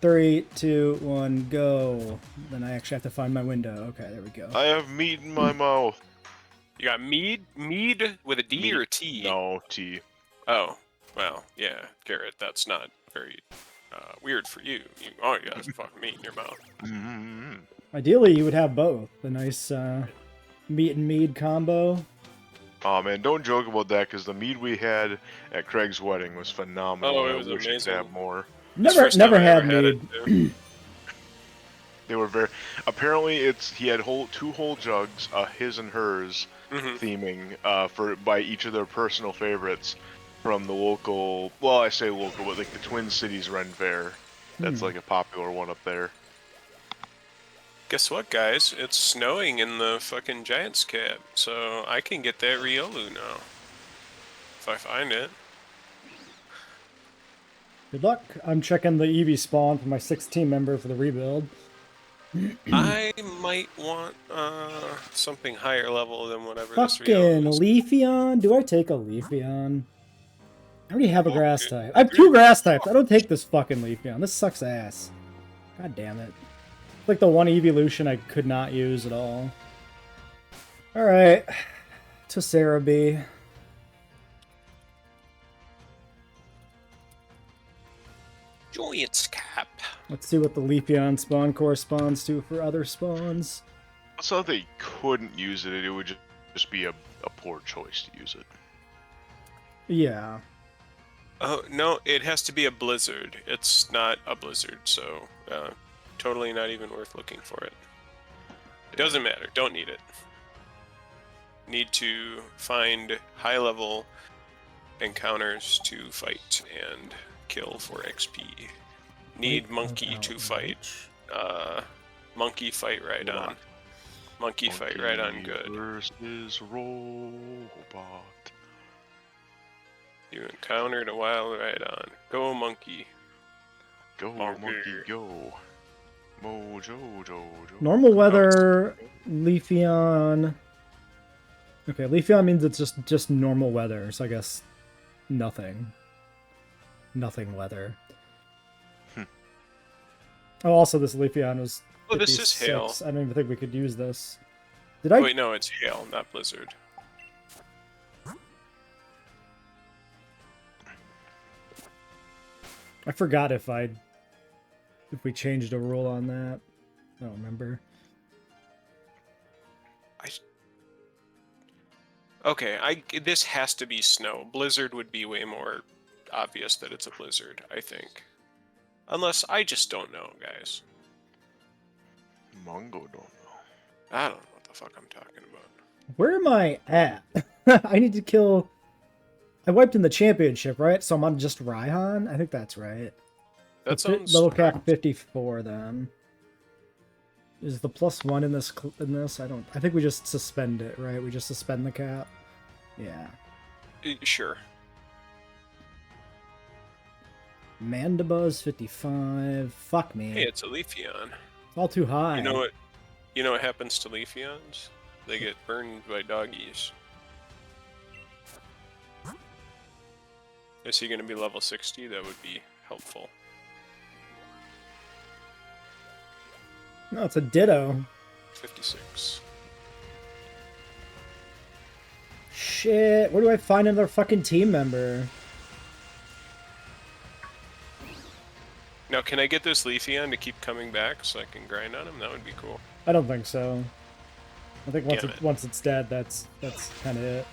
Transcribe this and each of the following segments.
3, 2, 1, go. Then I actually have to find my window. Okay, there we go. I have meat in my mouth. You got mead with a D Meat. or a T? No, T. Oh, well, yeah, Garrett, that's not very weird for you. You got fucking meat in your mouth. Mm-hmm. Ideally, you would have both. The nice meat and mead combo. Oh man, don't joke about that because the mead we had at Craig's wedding was phenomenal. Oh, And it I was wish I could amazing. have more. Never had mead. They were very. Apparently, he had two whole jugs, his and hers, theming by each of their personal favorites from the local. Well, I say local, but like the Twin Cities Ren Fair. That's like a popular one up there. Guess what, guys? It's snowing in the fucking Giants Cap, so I can get that Riolu now. If I find it. Good luck. I'm checking the Eevee spawn for my 16 member for the rebuild. I might want something higher level than whatever this Fucking Riolu is. Leafeon? Do I take a Leafeon? I already have a grass type. I have 2 grass types. I don't take this fucking Leafeon. This sucks ass. God damn it. Like the one evolution I could not use at all. Alright. To Sarah B. Giants Cap. Let's see what the Leafeon spawn corresponds to for other spawns. So if they couldn't use it, it would just be a poor choice to use it. Yeah. Oh, no, it has to be a blizzard. It's not a blizzard, so totally not even worth looking for it. It doesn't matter. Don't need it. Need to find high-level encounters to fight and kill for XP. Need monkey to fight. Monkey fight right on. Monkey fight right on good. Versus robot. You encountered a wild right on. Go monkey. Go monkey go. Mojo Jojo. Normal weather, Leafeon. Okay, Leafeon means it's just normal weather, so I guess nothing. Nothing weather. Oh, also this Leafeon was 56. Oh, this is hail. I don't even think we could use this. Did I? Wait, no, it's hail, not blizzard. I forgot if we changed a rule on that. I don't remember. Okay, this has to be snow. Blizzard would be way more obvious that it's a blizzard, I think. Unless I just don't know, guys. Mongo don't know. I don't know what the fuck I'm talking about. Where am I at? I need to kill... I wiped in the championship, right? So I'm on just Raihan? I think that's right. That sounds level cap 54 then. Is the +1 in this I think we just suspend it, right? We just suspend the cap. Yeah. Sure. Mandibuzz 55. Fuck me. Hey, it's a Leafeon. It's all too high. You know what happens to Leafeons? They get burned by doggies. Is he going to be level 60? That would be helpful. No, it's a Ditto. 56. Shit, where do I find another fucking team member? Now, can I get this Leafeon to keep coming back so I can grind on him? That would be cool. I don't think so. I think once it's dead, that's kind of it.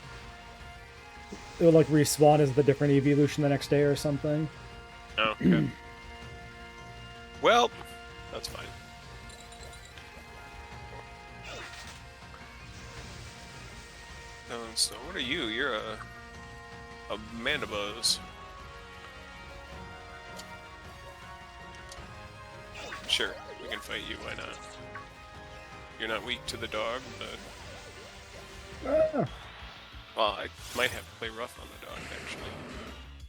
It'll like respawn as the different evolution the next day or something. Oh, okay. Well, that's fine. So what are you? You're a Mandibuzz. Sure, we can fight you. Why not? You're not weak to the dog, but well, I might have to play rough on the dog actually.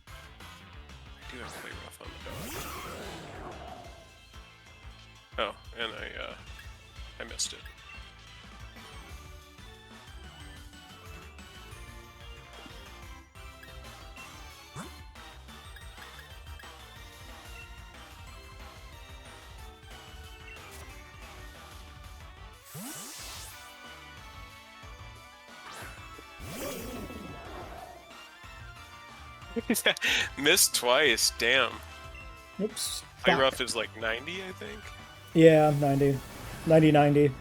I do have to play rough on the dog. Oh, and I missed it. Missed twice, damn. Oops. Play rough is like 90, I think. Yeah, 90. 90, 90.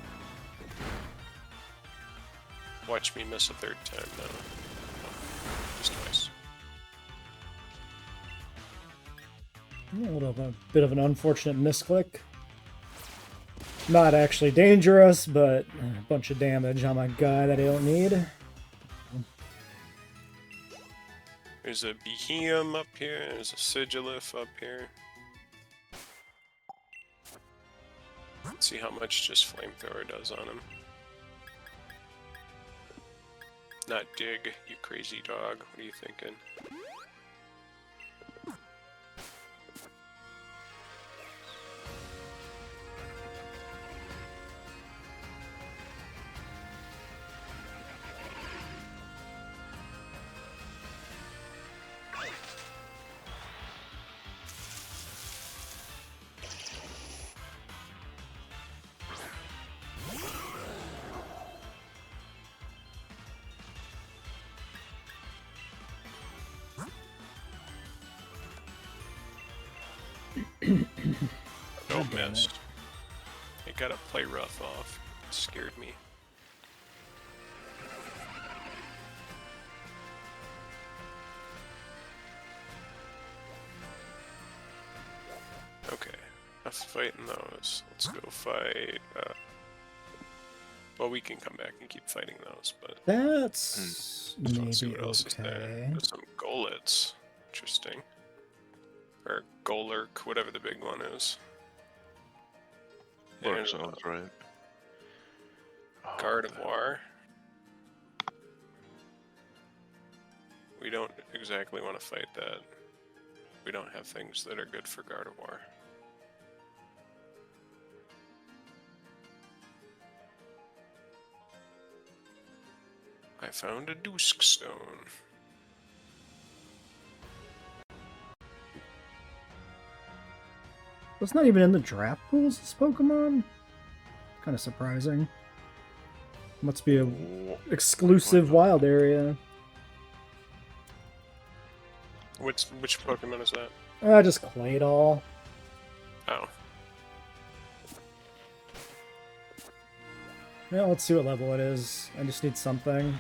Watch me miss a third time now. Just twice. A bit of an unfortunate misclick. Not actually dangerous, but a bunch of damage on my guy that I don't need. There's a Behemoth up here, there's a Sigilif up here. Let's see how much just Flamethrower does on him. Not dig, you crazy dog. What are you thinking? Don't miss. I gotta play rough off. It scared me. Okay, enough fighting those. Let's go fight. Well, we can come back and keep fighting those, but That's let's maybe see what else is there. okay. There's some Golets. Interesting. Or Golurk, whatever the big one is. That sounds right. Gardevoir. We don't exactly want to fight that. We don't have things that are good for Gardevoir. I found a Dusk Stone. It's not even in the draft pools, this Pokemon? Kind of surprising. Must be a exclusive wild area. Which Pokemon is that? Just Claydol. Oh. Yeah, let's see what level it is. I just need something.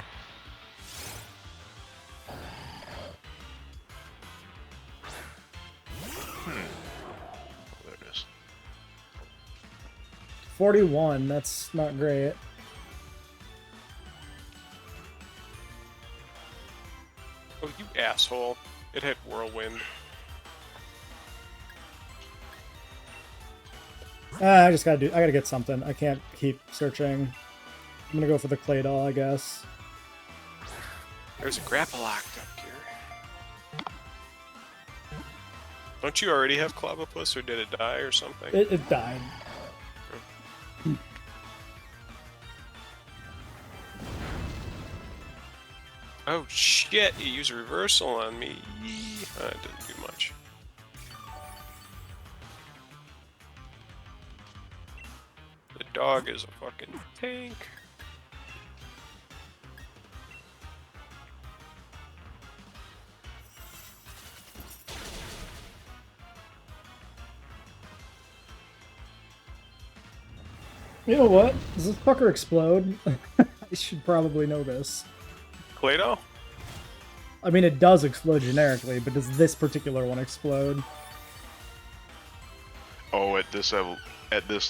There it is. 41, that's not great. Oh, you asshole. It had Whirlwind. I gotta get something. I can't keep searching. I'm gonna go for the Claydol, I guess. There's a Grapploct up here. Don't you already have Clobbopus, or did it die or something? It died. Oh shit, you used reversal on me. That didn't do much. The dog is a fucking tank. You know what? Does this fucker explode? I should probably know this. Claydol? I mean, it does explode generically, but does this particular one explode? Oh, at this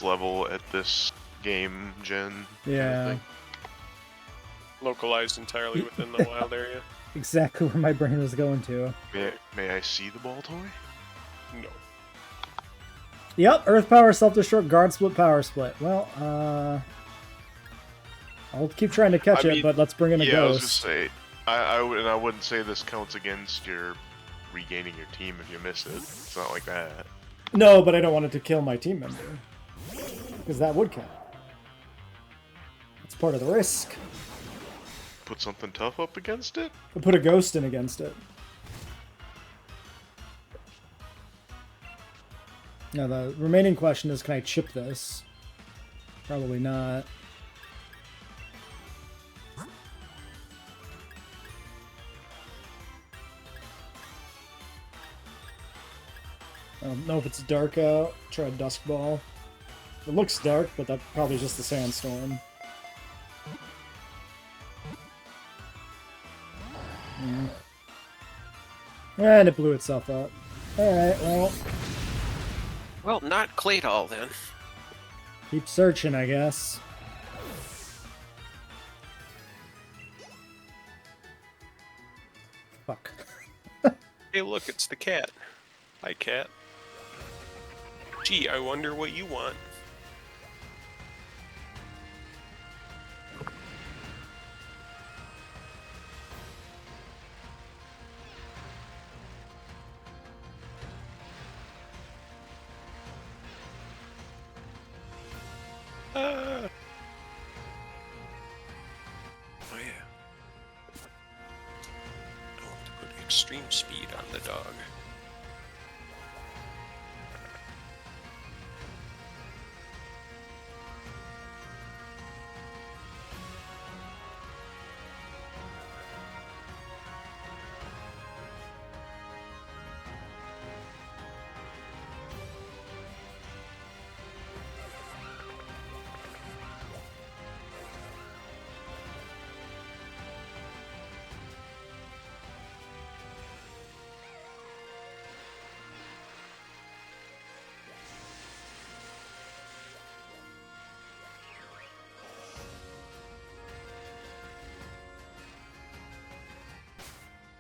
level, at this game gen. Yeah. Everything. Localized entirely within the wild area? Exactly where my brain was going to. May I see the ball toy? No. Yep, Earth Power, Self-Destruct, Guard Split, Power Split. Well, I'll keep trying to catch it, but let's bring in a yeah, I was ghost. gonna say, I wouldn't say this counts against your regaining your team if you miss it. It's not like that. No, but I don't want it to kill my team member. Because that would count. It's part of the risk. Put something tough up against it? I'll put a ghost in against it. Now the remaining question is, can I chip this? Probably not. I don't know if it's dark out. Try a dusk ball. It looks dark, but that's probably just the sandstorm. Yeah. And it blew itself up. Alright, well. Well, not Claydol then. Keep searching, I guess. Fuck. Hey, look, it's the cat. Hi, cat. Gee, I wonder what you want. Oh, yeah. I want to put extreme speed on the dog.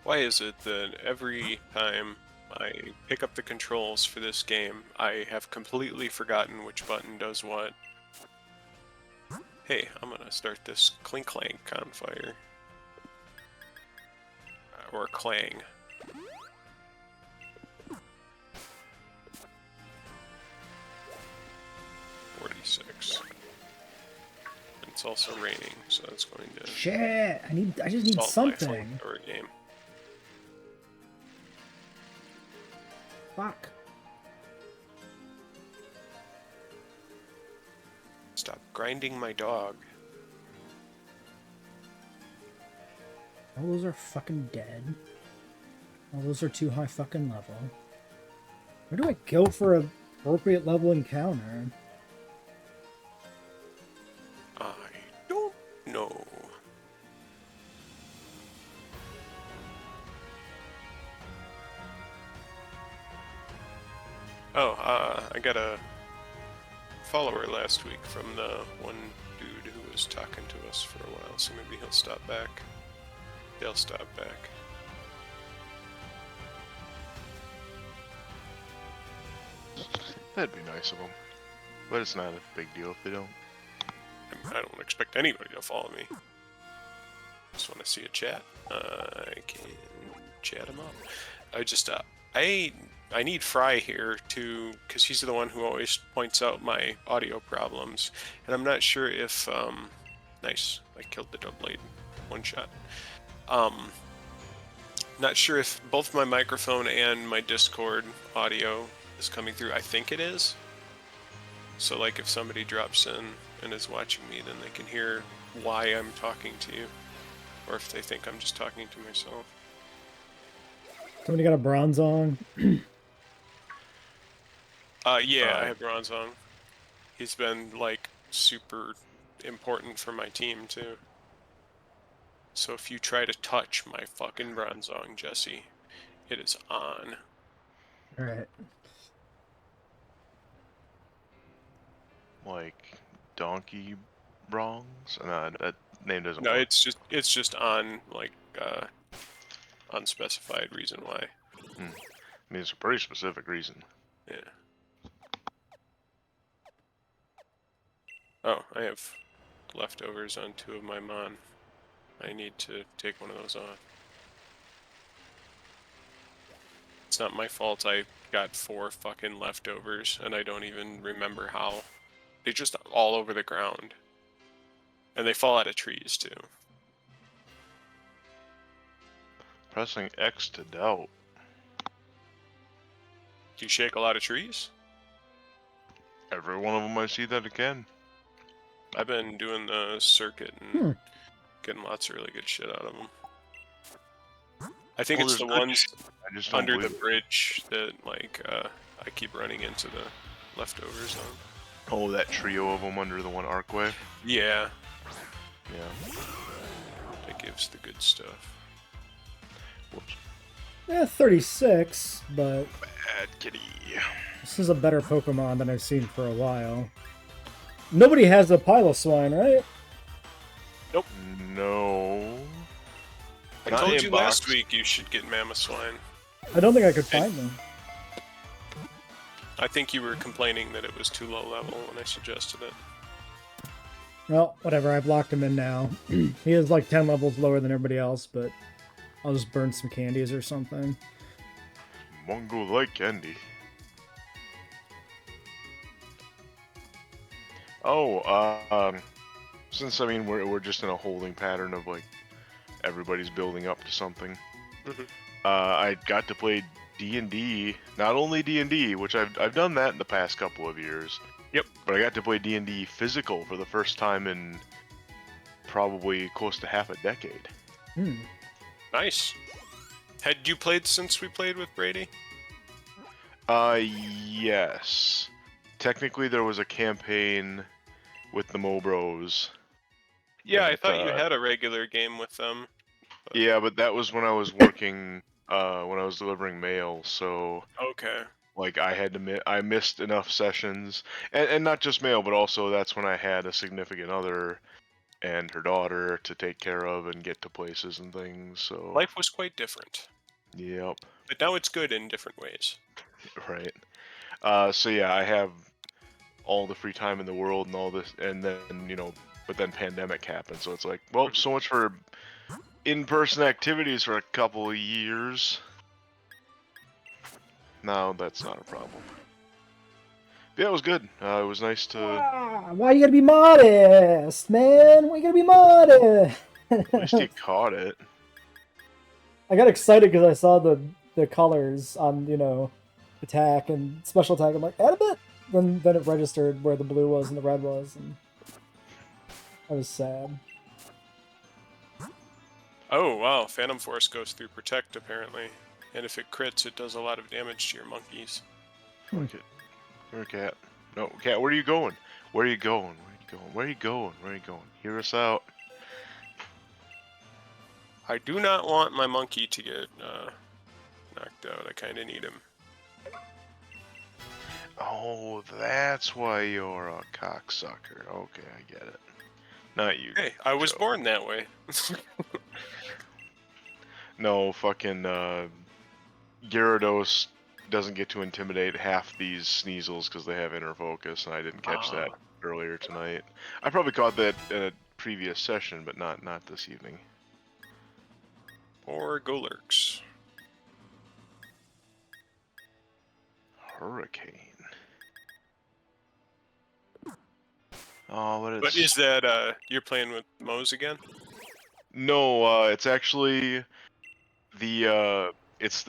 Why is it that every time I pick up the controls for this game, I have completely forgotten which button does what? Hey, I'm gonna start this Clink Clank on fire. Or Clang. $46. It's also raining, so that's going to Shit! I just need solve my something. flamethrower game. Fuck. Stop grinding my dog. All those are fucking dead. All those are too high fucking level. Where do I go for a appropriate level encounter? I don't know. Oh, I got a follower last week from the one dude who was talking to us for a while, so maybe he'll stop back. They'll stop back. That'd be nice of them. But it's not a big deal if they don't. I don't expect anybody to follow me. Just want to see a chat. I can chat him up. I need Fry here to, because he's the one who always points out my audio problems, and I'm not sure if nice, I killed the Doublade, one shot. Not sure if both my microphone and my Discord audio is coming through. I think it is. So like if somebody drops in and is watching me, then they can hear why I'm talking to you, or if they think I'm just talking to myself. Somebody got a bronze on. Yeah, I have Bronze on. He's been like super important for my team too. So if you try to touch my fucking Bronzong, Jesse, it is on. Alright. Like Donkey Brongs? No, that name doesn't No, work. it's just on, like, unspecified reason why. I mean, it's a pretty specific reason. Yeah. Oh, I have leftovers on 2 of my Mon. I need to take one of those off. It's not my fault I got 4 fucking leftovers, and I don't even remember how. They're just all over the ground. And they fall out of trees, too. Pressing X to doubt. Do you shake a lot of trees? Every one of them I see that again. I've been doing the circuit and getting lots of really good shit out of them. I think Well, it's the there's good ones. I just don't under the believe it. bridge that like I keep running into the leftovers on. Oh, that trio of them under the one archway. Yeah, Yeah. that gives the good stuff. Whoops. Yeah, 36, but Bad kitty. this is a better Pokemon than I've seen for a while. Nobody has a Piloswine, right? No. I Not told in you box. last week you should get Mamoswine. I don't think I could find them. I think you were complaining that it was too low level when I suggested it. Well, whatever, I've locked him in now. He is like 10 levels lower than everybody else, but I'll just burn some candies or something. Mongo like candy. Oh, since I mean we're just in a holding pattern of like everybody's building up to something. I got to play D&D, not only D&D, which I've done that in the past couple of years. Yep. But I got to play D&D physical for the first time in probably close to half a decade. Nice. Had you played since we played with Brady? Yes. Technically, there was a campaign with the Mobros. Yeah, I But, thought you had a regular game with them. Yeah, but that was when I was working, when I was delivering mail, so Okay. like I missed enough sessions, and not just mail, but also that's when I had a significant other and her daughter to take care of and get to places and things. So Life was quite different. Yep. But now it's good in different ways. Right. So yeah, I have all the free time in the world and all this, and then but then pandemic happened, so it's like, well, so much for in-person activities for a couple of years. No, that's not a problem. Yeah, it was good. It was nice to. Why you gotta be modest, man? Why you gotta be modest? At least you caught it. I got excited because I saw the colors on, attack and special attack. I'm like, add a bit. Then it registered where the blue was and the red was, and I was sad. Oh, wow. Phantom Force goes through Protect, apparently. And if it crits, it does a lot of damage to your monkeys. Okay. Where, Cat? No, Cat, where are you going? Where are you going? Where are you going? Where are you going? Where are you going? Hear us out. I do not want my monkey to get knocked out. I kind of need him. Oh, that's why you're a cocksucker. Okay, I get it. Not you. Hey, I was born that way. No, fucking Gyarados doesn't get to intimidate half these Sneasels because they have inner focus, and I didn't catch that earlier tonight. I probably caught that in a previous session, but not this evening. Or Golurks. Hurricane. Oh, But is that you're playing with Moe's again? No, it's actually it's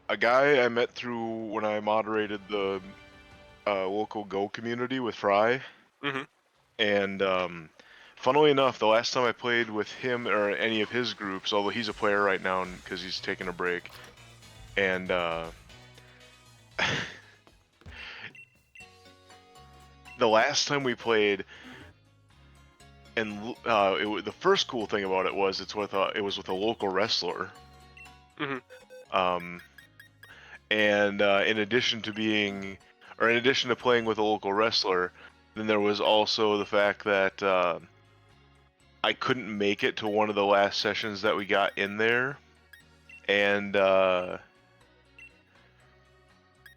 a guy I met through when I moderated the local Go community with Fry. Mm-hmm. And funnily enough, the last time I played with him or any of his groups, although he's a player right now because he's taking a break, and the last time we played, and the first cool thing about it was it was with a local wrestler. Mm-hmm. And in addition to playing with a local wrestler, then there was also the fact that I couldn't make it to one of the last sessions that we got in there, and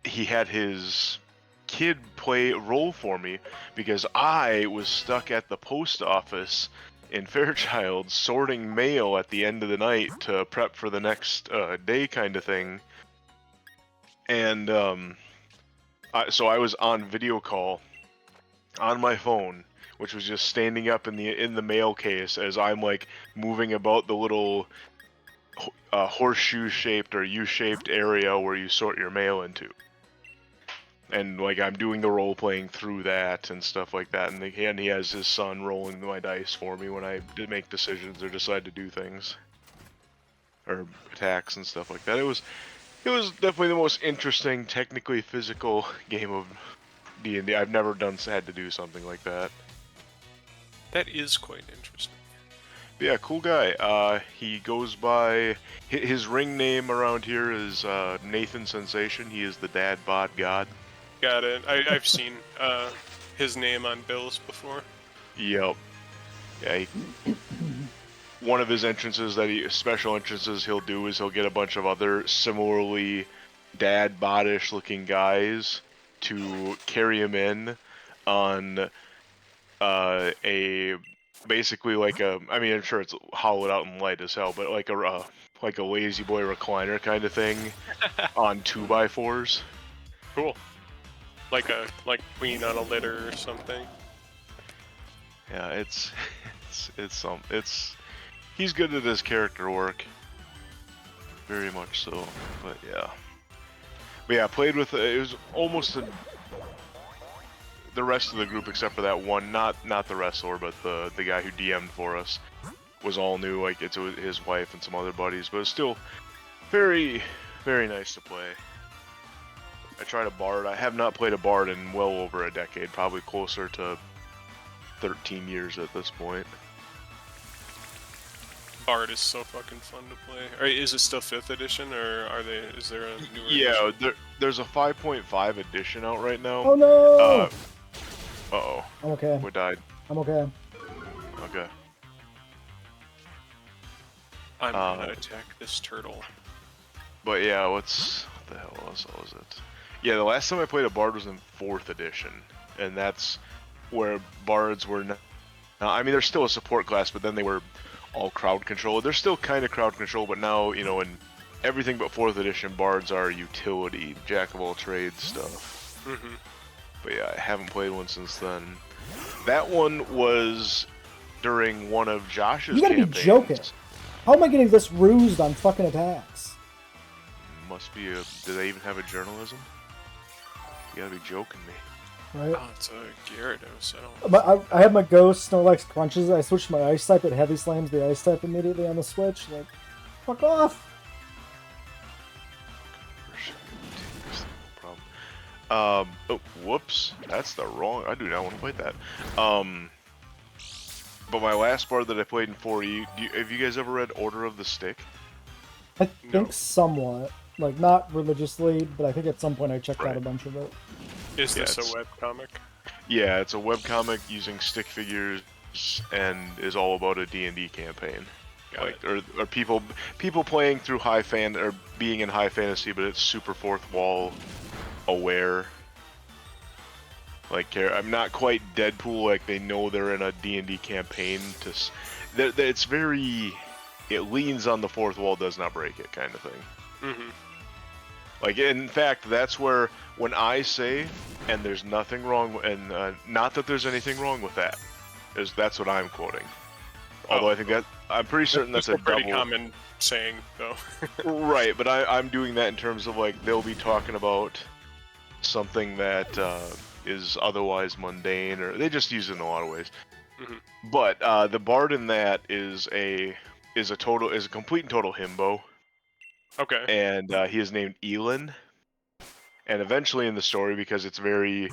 he had his kid roll for me because I was stuck at the post office in Fairchild sorting mail at the end of the night to prep for the next day kind of thing. And so I was on video call on my phone, which was just standing up in the mail case as I'm like moving about the little horseshoe shaped or U-shaped area where you sort your mail into. And like I'm doing the role playing through that and stuff like that, and he has his son rolling my dice for me when I make decisions or decide to do things or attacks and stuff like that. It was definitely the most interesting, technically physical game of D&D. I've never had to do something like that. That is quite interesting. But yeah, cool guy. He goes by his ring name around here is Nathan Sensation. He is the dad bod god. Got it. I've seen his name on bills before. Yep. Yeah. One of his entrances special entrances he'll do is he'll get a bunch of other similarly dad bodish looking guys to carry him in on a basically like a, I mean, I'm sure it's hollowed out and light as hell, but like a lazy boy recliner kind of thing on 2x4s. Cool. Like queen on a litter or something. Yeah, he's good at his character work. Very much so. But yeah. But yeah, played with it was almost the rest of the group except for that one, not the wrestler, but the guy who DM'd for us was all new. Like it's his wife and some other buddies, but it's still very, very nice to play. I tried a bard. I have not played a bard in well over a decade, probably closer to 13 years at this point. Bard is so fucking fun to play. Is it still 5th edition, or is there a newer Yeah, edition? there's a 5.5 edition out right now. Oh no! Uh-oh. I'm okay. We died. I'm okay. Okay. I'm gonna attack this turtle. But yeah, what the hell else was it? Yeah, the last time I played a bard was in 4th edition, and that's where bards were not. I mean, they're still a support class, but then they were all crowd control. They're still kind of crowd control, but now, you know, in everything but 4th edition, bards are utility, jack of all trades stuff. Mm-hmm. But yeah, I haven't played one since then. That one was during one of Josh's You gotta campaigns. be joking. How am I getting this rused on fucking attacks? Must be a... Do they even have a journalism? You gotta be joking me. Right? Oh, it's a Gyarados. I don't... I have my Ghost, Snorlax crunches. I switched my Ice type. It heavy slams the Ice type immediately on the switch. Like, fuck off. No problem. Oh, whoops. That's the wrong... I do not want to play that. But my last bard that I played in 4E... Have you guys ever read Order of the Stick? I think somewhat. Like, not religiously, but I think at some point I checked out a bunch of it. Is this a webcomic? Yeah, it's a webcomic using stick figures and is all about a D&D campaign. Or people playing through or being in high fantasy, but it's super 4th wall aware. Like, I'm not quite Deadpool, like they know they're in a D&D campaign. It's very... It leans on the 4th wall, does not break it kind of thing. Mm-hmm. Like, in fact, that's where, when I say, and there's nothing wrong, and not that there's anything wrong with that, that's what I'm quoting. Although I think I'm pretty certain that's a pretty double... common saying, though. Right, but I'm doing that in terms of, like, they'll be talking about something that is otherwise mundane, or they just use it in a lot of ways. Mm-hmm. But the bard in that is a complete and total himbo. Okay. And he is named Elin. And eventually in the story, because it's very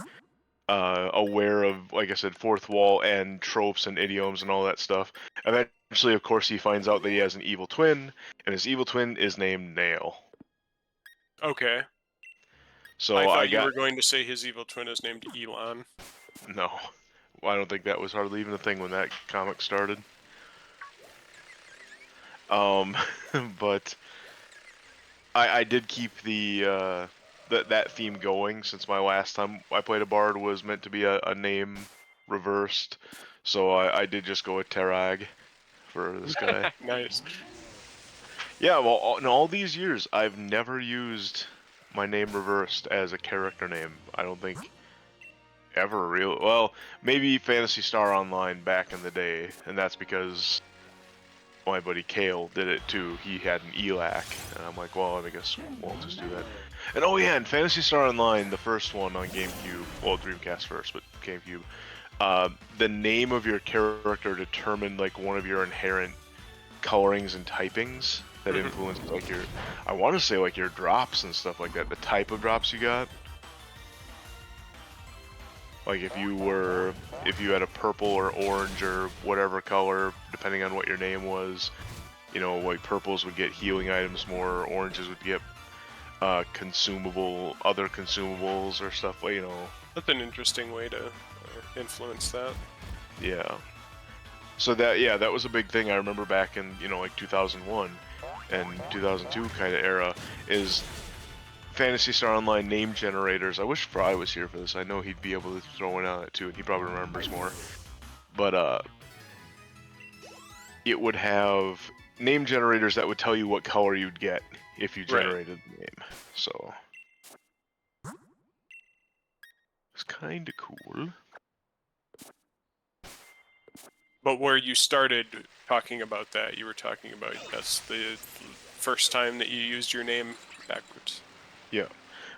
aware of, like I said, 4th wall and tropes and idioms and all that stuff, eventually, of course, he finds out that he has an evil twin, and his evil twin is named Nail. Okay. So I thought you were going to say his evil twin is named Elon. No. I don't think that was hardly even a thing when that comic started. But... I did keep that theme going since my last time I played a bard was meant to be a name reversed, so I did just go with Terag for this guy. Nice. Yeah, well, in all these years, I've never used my name reversed as a character name. I don't think ever really. Well, maybe Phantasy Star Online back in the day, and that's because my buddy Kale did it too. He had an ELAC, and I'm like, well, I guess we'll just do that. And oh yeah, in Phantasy Star Online, the first one on GameCube, well, Dreamcast first, but GameCube, the name of your character determined like one of your inherent colorings and typings. that influenced like your, I want to say like your drops and stuff like that, the type of drops you got. Like if you had a purple or orange or whatever color, depending on what your name was, you know, like purples would get healing items more, oranges would get other consumables or stuff, you know. That's an interesting way to influence that. Yeah. So that was a big thing I remember back in, you know, like 2001 and 2002 kind of era, is Phantasy Star Online name generators. I wish Fry was here for this. I know he'd be able to throw in on it too, and he probably remembers more. But it would have name generators that would tell you what color you'd get if you generated the name. So it's kind of cool. But where you started talking about that, you were talking about that's the first time that you used your name backwards. Yeah.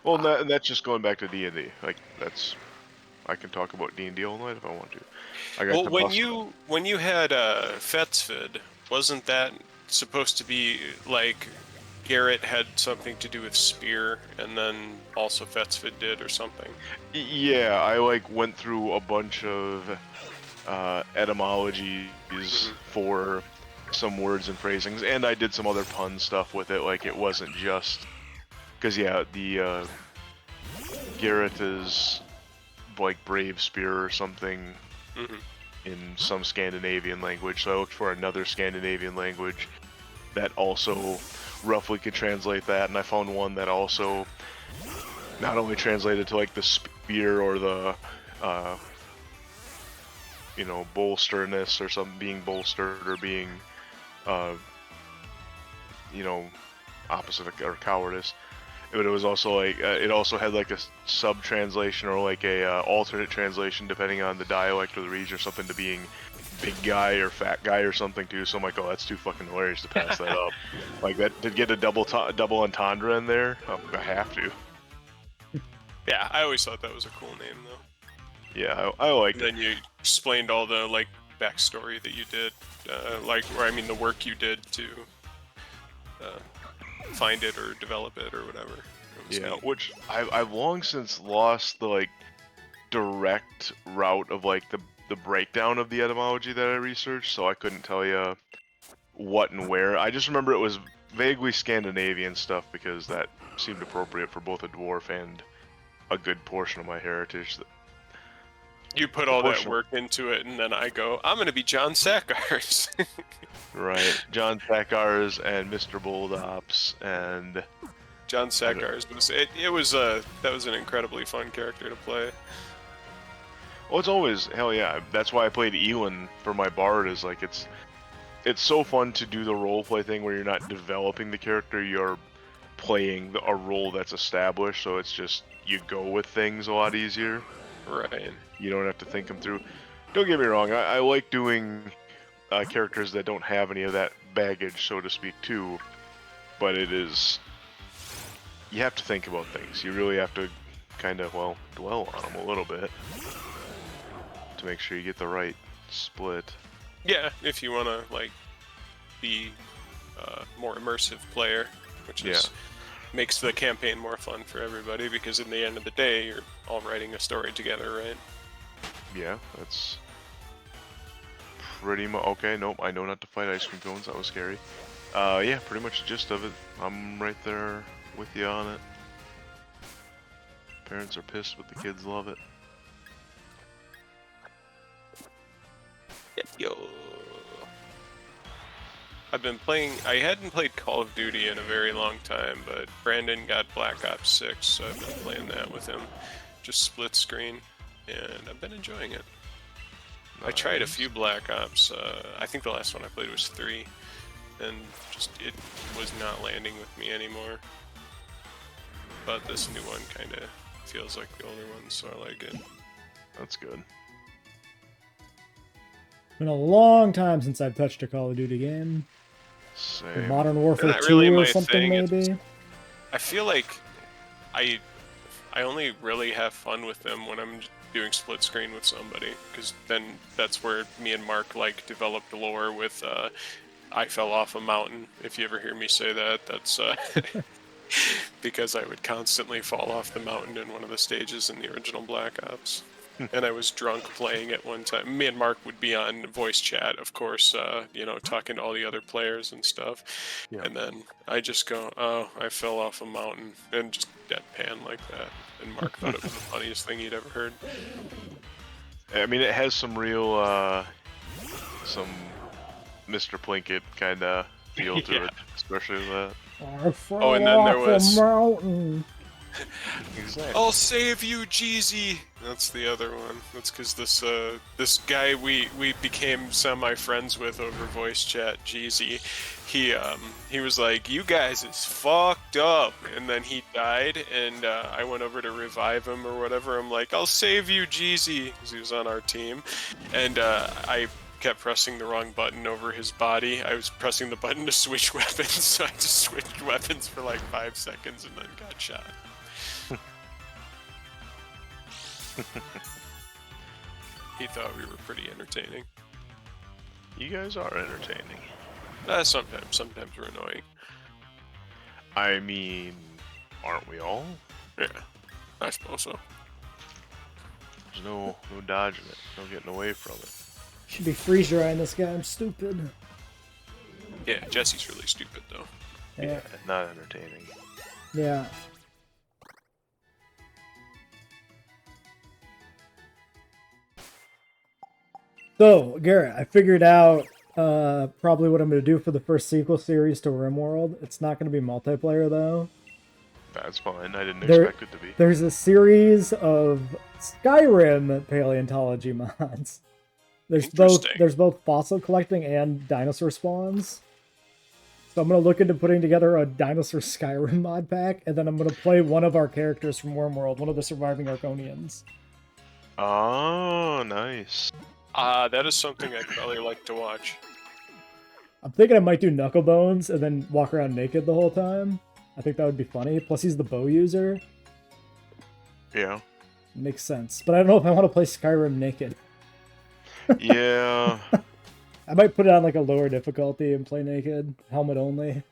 Well, that's just going back to D&D. Like that's, I can talk about D&D all night if I want to. Well, when you had Fetsvid, wasn't that supposed to be like Garrett had something to do with Spear, and then also Fetsvid did or something? Yeah, I like went through a bunch of etymologies for some words and phrasings, and I did some other pun stuff with it. Like it wasn't just because the Garrett is like brave spear or something in some Scandinavian language, so I looked for another Scandinavian language that also roughly could translate that, and I found one that also not only translated to like the spear or the you know, bolsterness or something, being bolstered or being you know, opposite of or cowardice, but it was also like it also had like a sub translation or like a alternate translation depending on the dialect or the region or something, to being big guy or fat guy or something too. So I'm like, oh, that's too fucking hilarious to pass that up. Like that, to get a double entendre in there, I have to. Yeah, I always thought that was a cool name though. Yeah, I like it. Then you explained all the like backstory that you did, the work you did to find it or develop it or whatever. Yeah, neat. which I've long since lost the like direct route of like the breakdown of the etymology that I researched, so I couldn't tell you what and where. I just remember it was vaguely Scandinavian stuff because that seemed appropriate for both a dwarf and a good portion of my heritage. You put all that work into it, and then I go, I'm going to be John Sakars. Right, John Sakars and Mr. Boldops and John Sakars that was an incredibly fun character to play. Well, it's always, hell yeah, that's why I played Elin for my bard, is like it's so fun to do the roleplay thing where you're not developing the character, you're playing a role that's established, so it's just, you go with things a lot easier. Right. You don't have to think them through. Don't get me wrong, I like doing characters that don't have any of that baggage, so to speak, too, but it is, you have to think about things. You really have to kind of, well, dwell on them a little bit to make sure you get the right split. Yeah, if you want to like be a more immersive player, which is makes the campaign more fun for everybody, because in the end of the day, you're all writing a story together, right? Yeah, that's pretty much okay. Nope, I know not to fight ice cream cones. That was scary. Yeah, pretty much the gist of it. I'm right there with you on it. Parents are pissed, but the kids love it. Yo. I've been playing. I hadn't played Call of Duty in a very long time, but Brandon got Black Ops 6, so I've been playing that with him. Just split screen, and I've been enjoying it. Nice. I tried a few Black Ops. I think the last one I played was 3, and just it was not landing with me anymore. But this new one kind of feels like the older one, so I like it. That's good. Been a long time since I've touched a Call of Duty game. Same. Modern Warfare 2 really or something, maybe. I feel like I only really have fun with them when I'm doing split screen with somebody, because then that's where me and Mark like developed lore with I fell off a mountain. If you ever hear me say that, that's because I would constantly fall off the mountain in one of the stages in the original Black Ops. And I was drunk playing at one time. Me and Mark would be on voice chat, of course, you know, talking to all the other players and stuff. Yeah. And then I just go, oh, I fell off a mountain, and just deadpan like that. And Mark thought it was the funniest thing he'd ever heard. I mean, it has some real, some Mr. Plinkett kind of feel to Yeah. it, especially with that. Oh, and then there was... mountain. Exactly. I'll save you, Jeezy. That's the other one. That's because this guy we became semi-friends with over voice chat, Jeezy. He was like, "You guys is fucked up," and then he died, and I went over to revive him or whatever. I'm like, "I'll save you, Jeezy," because he was on our team, and I kept pressing the wrong button over his body. I was pressing the button to switch weapons, so I just switched weapons for like 5 seconds and then got shot. He thought we were pretty entertaining. You guys are entertaining. Sometimes we're annoying. I mean, aren't we all? Yeah, I suppose so. There's no dodging it, no getting away from it. Should be freeze drying this guy. I'm stupid. Yeah, Jesse's really stupid though. Yeah. Not entertaining. Yeah. So, Garrett, I figured out probably what I'm going to do for the first sequel series to RimWorld. It's not going to be multiplayer, though. That's fine. I didn't expect it to be. There's a series of Skyrim paleontology mods. There's both fossil collecting and dinosaur spawns. So I'm going to look into putting together a dinosaur Skyrim mod pack, and then I'm going to play one of our characters from RimWorld, one of the surviving Arconians. Oh, nice. That is something I'd probably like to watch. I'm thinking I might do Knucklebones and then walk around naked the whole time. I think that would be funny. Plus, he's the bow user. Yeah. Makes sense. But I don't know if I want to play Skyrim naked. Yeah. I might put it on like a lower difficulty and play naked, helmet only.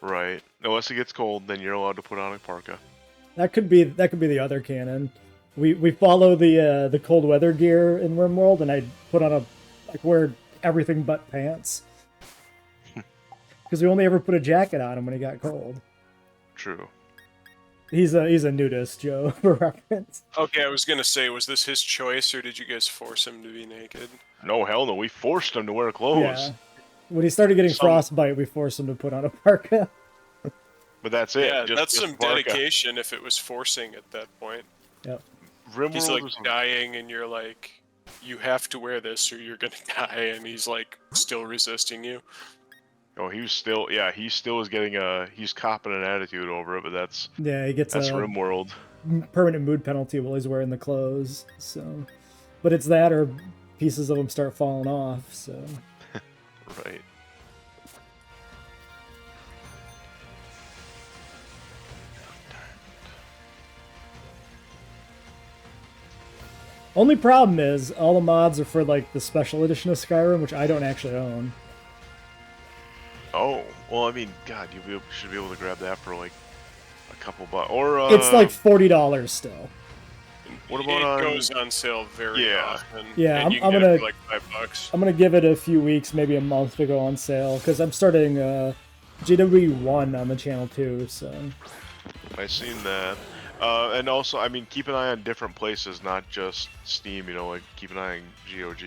Right. Unless it gets cold, then you're allowed to put on a parka. That could be the other canon. We follow the cold weather gear in RimWorld, and I put on wear everything but pants. Because we only ever put a jacket on him when he got cold. True. He's a nudist, Joe, for reference. Okay, I was gonna say, was this his choice, or did you guys force him to be naked? No, hell no. We forced him to wear clothes. Yeah. When he started getting frostbite, we forced him to put on a parka. But that's it. Yeah, just that's some parka. dedication if it was forcing at that point. Yep. He's like dying, and you're like, you have to wear this or you're gonna die, and he's like still resisting you. Oh, he still is getting he's copping an attitude over it, but that's he gets a RimWorld. permanent mood penalty while he's wearing the clothes. So, but it's that or pieces of him start falling off. So, Right. only problem is all the mods are for like the special edition of Skyrim, which I don't actually own. Oh, well, I mean, God, you should be able to grab that for like a couple bucks, or It's like $40 still. What about it goes on sale very often. Yeah, and you can get it for like $5. I'm gonna give it a few weeks, maybe a month to go on sale, because I'm starting GW1 on the channel too. So I seen that, and also, I mean, keep an eye on different places, not just Steam. You know, like keep an eye on GOG.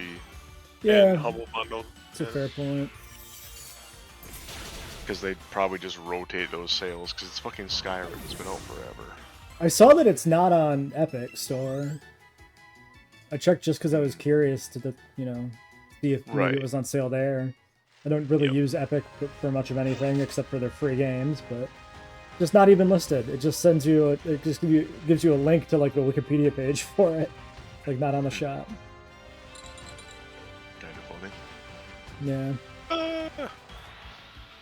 Yeah, and Humble Bundle. It's a fair point. Because they probably just rotate those sales, because it's fucking Skyrim. It's been out forever. I saw that it's not on Epic Store. I checked just because I was curious to see if maybe it was on sale there. I don't really use Epic for much of anything except for their free games, but just not even listed. It just sends you, it just gives you a link to like the Wikipedia page for it, like not on the shop. Kind of funny. Yeah.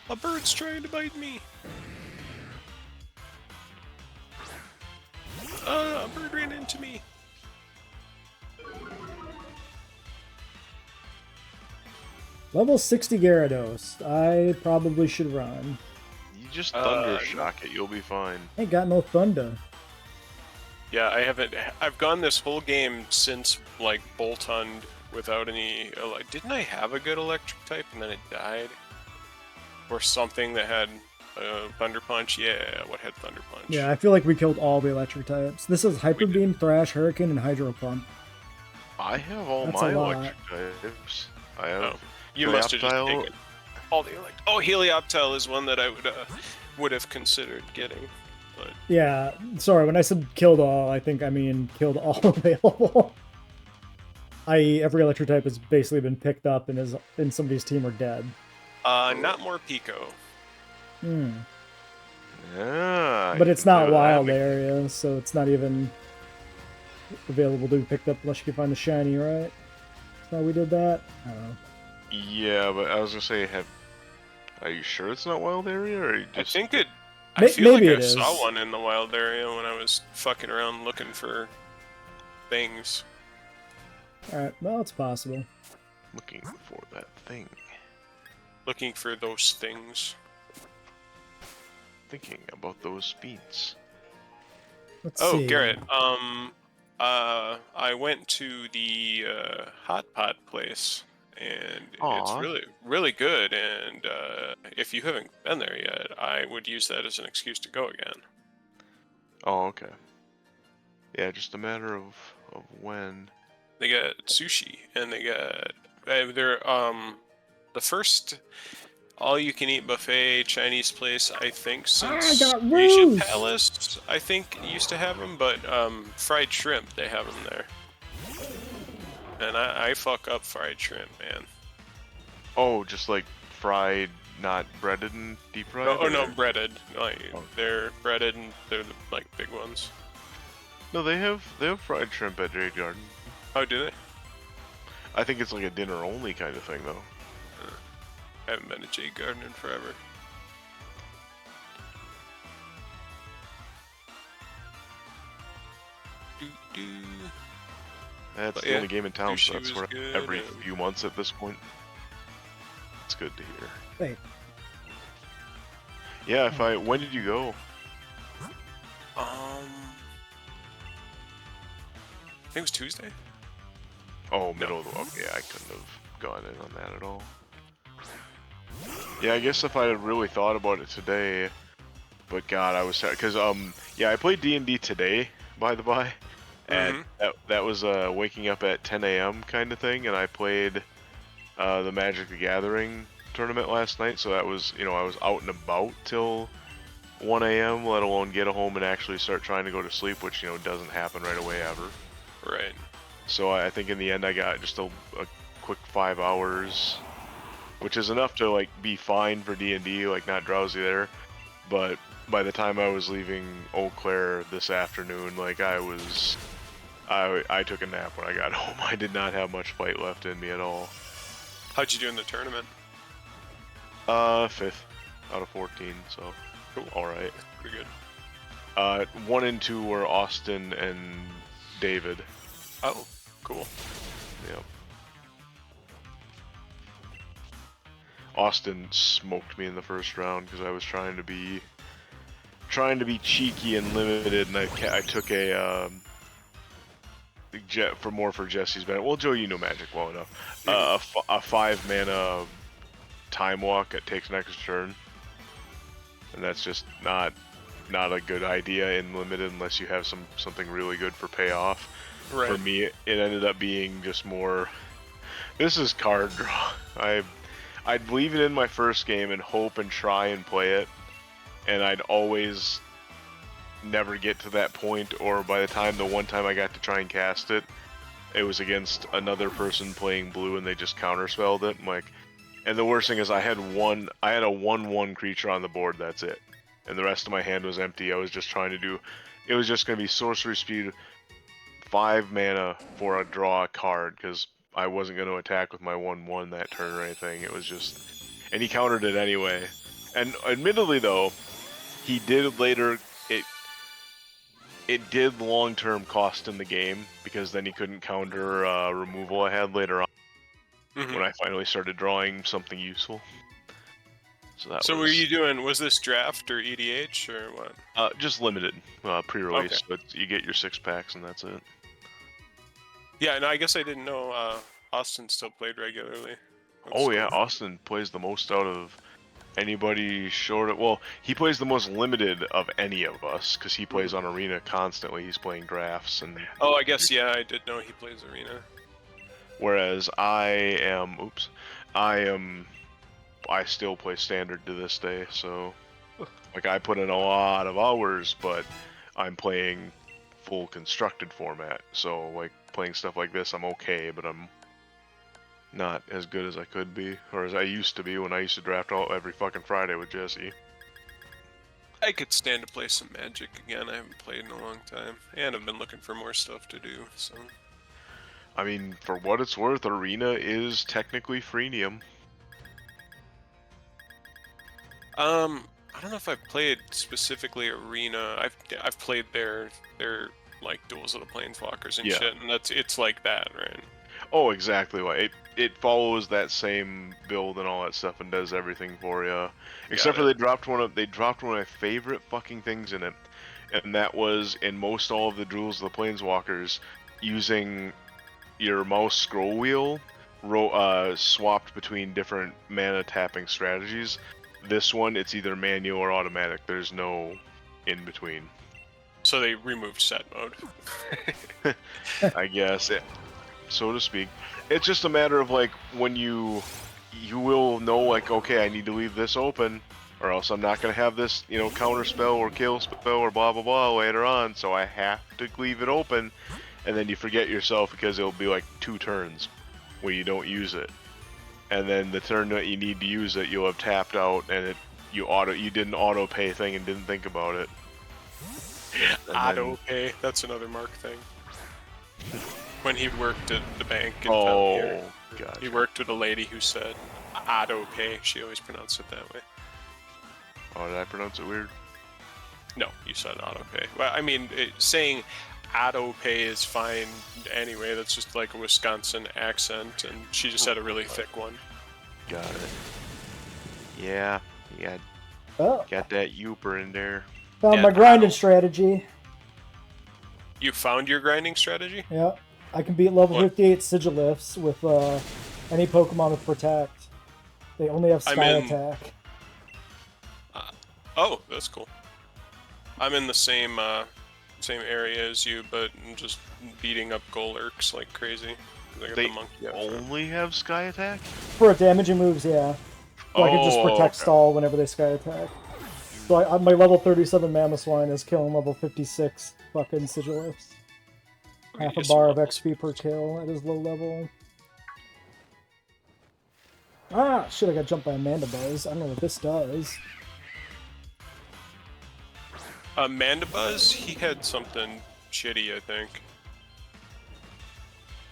A bird's trying to bite me. A bird ran into me. Level 60 Gyarados. I probably should run. You just thunder shock it, you'll be fine. Ain't got no thunder. Yeah, I haven't. I've gone this whole game since like Boltund without any. Didn't I have a good electric type and then it died, or something that had Thunder Punch? Yeah, what had Thunder Punch? Yeah, I feel like we killed all the electric types. This is Hyper Beam, Thrash, Hurricane, and Hydro Pump. I have all That's my a lot. electric types. I have. Oh, you must have just Helioptile. taken all the electric. Oh, Helioptile is one that I would have considered getting. But Yeah, sorry, when I said killed all, I think I mean killed all available. I.e., every electric type has basically been picked up and is in somebody's team or dead. not more Pico. Hmm. Yeah. But it's not that wild makes- area, so it's not even available to be picked up unless you can find the shiny, right? That's how we did that? I don't know. Yeah, but I was gonna say, are you sure it's not wild area, or you I just? think it. I feel maybe like it I is. saw one in the wild area when I was fucking around looking for things. Alright, well, it's possible. Looking for that thing. Looking for those things. Thinking about those beats. Let's Oh, see. Garrett. I went to the hot pot place, and it's Aw. really, really good. And if you haven't been there yet, I would use that as an excuse to go again. Oh, okay. Yeah, just a matter of when. They got sushi, and they got they're the first all-you-can-eat buffet Chinese place, I think, since got Asia Ruse! Palace, I think, used to have them, but fried shrimp, they have them there. And I fuck up fried shrimp, man. Oh, just like fried, not breaded and deep fried. Oh no, or- breaded. Like Oh. they're breaded, and they're the, like big ones. No, they have fried shrimp at Jade Garden. Oh, do they? I think it's like a dinner only kind of thing though. I haven't been to Jade Garden in forever. Doo-doo. That's But the yeah, only game in town, so sushi that's was where good, every and- few months at this point. It's good to hear. Wait, Yeah, when did you go? I think it was Tuesday. Oh, middle of the okay, I couldn't have gone in on that at all. Yeah, I guess if I had really thought about it today, but God, I was because yeah, I played D&D today, by the by, and that was waking up at 10 a.m. kind of thing, and I played the Magic the Gathering tournament last night, so that was, you know, I was out and about till 1 a.m., let alone get home and actually start trying to go to sleep, which, you know, doesn't happen right away ever. Right. So I think in the end I got just a quick 5 hours, which is enough to like be fine for D&D, like not drowsy there. But by the time I was leaving Eau Claire this afternoon, like I took a nap when I got home. I did not have much fight left in me at all. How'd you do in the tournament? 5th out of 14, so Cool. all right. Pretty good. 1 and 2 were Austin and David. Oh, cool. Yep. Austin smoked me in the first round because I was trying to be cheeky and limited, and I took a for Jesse's benefit. Well, Joe, you know Magic well enough. A 5-mana time walk that takes an extra turn, and that's just not a good idea in limited unless you have something really good for payoff. Right. For me, it ended up being just more. This is card draw. I'd leave it in my first game and hope and try and play it, and I'd always never get to that point, or by the one time I got to try and cast it, it was against another person playing blue and they just counterspelled it. I'm like, and the worst thing is I had a 1/1 creature on the board, that's it. And the rest of my hand was empty. I was just trying to do, it was just going to be sorcery speed, 5 mana for a draw card, because I wasn't going to attack with my 1/1 that turn or anything. It was just, and he countered it anyway. And admittedly though, he did later, it did long-term cost him the game, because then he couldn't counter removal I had later on. when I finally started drawing something useful. So that So was... were you doing, was this draft or EDH or what? Just limited, pre-release. Okay. But you get your 6-packs and that's it. Yeah, no, I guess I didn't know Austin still played regularly. Oh yeah, Austin plays the most out of anybody short of... Well, he plays the most limited of any of us, because he plays on Arena constantly. He's playing drafts and... Oh, I guess, yeah, I did know he plays Arena. Whereas I still play Standard to this day, so... Like, I put in a lot of hours, but I'm playing full constructed format, so, like, playing stuff like this, I'm okay, but I'm not as good as I could be, or as I used to be when I used to draft every fucking Friday with Jesse. I could stand to play some Magic again. I haven't played in a long time, and I've been looking for more stuff to do, so... I mean, for what it's worth, Arena is technically freemium. I don't know if I've played specifically Arena. I've played their like Duels of the Planeswalkers and shit, and it's like that, right? Oh, exactly. Like it follows that same build and all that stuff and does everything for you. Except for they dropped one of my favorite fucking things in it, and that was in most all of the Duels of the Planeswalkers using your mouse scroll wheel swapped between different mana tapping strategies. This one, it's either manual or automatic. There's no in between. So they removed set mode. I guess, so to speak. It's just a matter of like when you will know like, okay, I need to leave this open, or else I'm not gonna have this, counter spell or kill spell or blah blah blah later on. So I have to leave it open, and then you forget yourself because it'll be like 2 turns where you don't use it. And then the turn that you need to use it, you'll have tapped out, and you did an auto pay thing and didn't think about it. Auto pay, that's another Mark thing. When he worked at the bank in God. he worked with a lady who said auto pay. She always pronounced it that way. Oh, did I pronounce it weird? No, you said auto pay. Well, I mean, saying auto pay is fine anyway. That's just like a Wisconsin accent, and she just had a really thick one. Got it. Yeah, got that Youper in there. Found my grinding strategy. You found your grinding strategy? Yeah, I can beat level 58 Sigilifts with any Pokemon with Protect. They only have Sky Attack. Oh, that's cool. I'm in the same area as you, but I'm just beating up Golurks like crazy. They only have Sky Attack? For damaging moves, yeah. So I can just Protect stall whenever they Sky Attack. So my level 37 Mamoswine is killing level 56 fucking Sigilifts. Half a bar of XP per kill at his low level. Ah, shit, I got jumped by a Mandibuzz. I don't know what this does. Mandibuzz, he had something shitty, I think.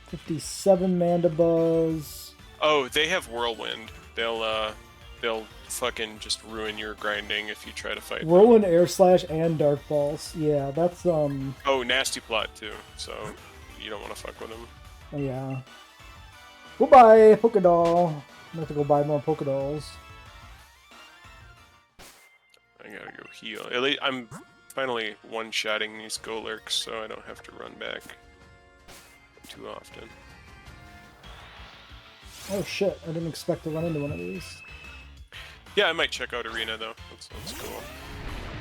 57 Mandibuzz. Oh, they have Whirlwind. They'll fucking just ruin your grinding if you try to fight. Whirlwind, Air Slash, and Dark Pulse. Yeah, that's Oh, Nasty Plot too. So you don't want to fuck with them. Oh, yeah. Goodbye, Pokédoll. I'm gonna have to go buy more Pokédolls. I gotta go heal. At least I'm finally one-shotting these Golurks, so I don't have to run back too often. Oh shit, I didn't expect to run into one of these. Yeah, I might check out Arena though. That's cool.